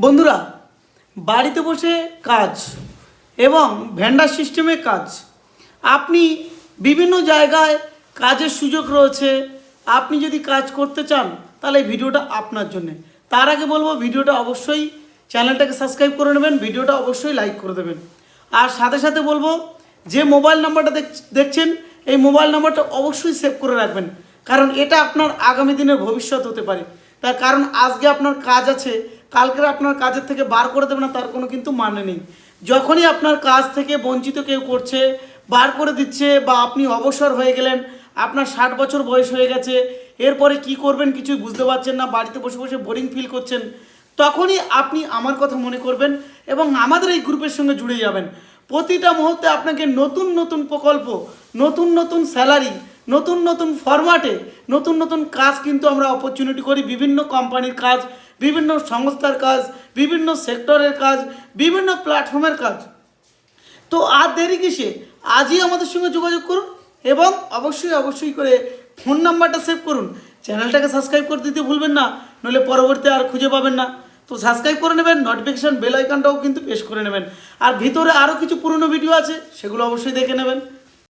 বন্ধুরা, বাড়িতে বসে কাজ এবং ভেন্ডার সিস্টেমে কাজ, আপনি বিভিন্ন জায়গায় কাজের সুযোগ রয়েছে। আপনি যদি কাজ করতে চান তাহলে এই ভিডিওটা আপনার জন্য। তার আগে বলবো, ভিডিওটা অবশ্যই চ্যানেলটাকে সাবস্ক্রাইব করে নেবেন, ভিডিওটা অবশ্যই লাইক করে দেবেন। আর সাথে সাথে বলবো, যে মোবাইল নাম্বারটা দেখছেন এই মোবাইল নাম্বারটা অবশ্যই সেভ করে রাখবেন, কারণ এটা আপনার আগামী দিনের ভবিষ্যৎ হতে পারে। তার কারণ আজকে আপনার কাজ আছে, কালকে আপনার কাজের থেকে বার করে দেবে না, তার কোনো কিন্তু মানে নেই। যখনই আপনার কাজ থেকে বঞ্চিত কেউ করছে, বার করে দিচ্ছে, বা আপনি অবসর হয়ে গেলেন, আপনার 60 বছর বয়স হয়ে গেছে, এরপরে কি করবেন কিছুই বুঝতে পারছেন না, বাড়িতে বসে বসে বোরিং ফিল করছেন, তখনই আপনি আমার কথা মনে করবেন এবং আমাদের এই গ্রুপের সঙ্গে জুড়ে যাবেন। প্রতিটা মুহূর্তে আপনাকে নতুন নতুন প্রকল্প, নতুন নতুন স্যালারি, নতুন নতুন ফরম্যাটে নতুন নতুন কাজ কিন্তু আমরা অপরচুনিটি করি। বিভিন্ন কোম্পানির কাজ, বিভিন্ন সংস্থার কাজ, বিভিন্ন সেক্টরের কাজ, বিভিন্ন প্ল্যাটফর্মের কাজ। তো আর দেরি কিসে, আজই আমাদের সঙ্গে যোগাযোগ করুন এবং অবশ্যই করে ফোন নাম্বারটা সেভ করুন। চ্যানেলটাকে সাবস্ক্রাইব করে দিতে ভুলবেন না, নইলে পরবর্তীতে আর খুঁজে পাবেন না। তো সাবস্ক্রাইব করে নেবেন, নোটিফিকেশান বেল আইকনটাও কিন্তু প্রেস করে নেবেন। আর ভিতরে আরও কিছু পুরনো ভিডিও আছে, সেগুলো অবশ্যই দেখে নেবেন।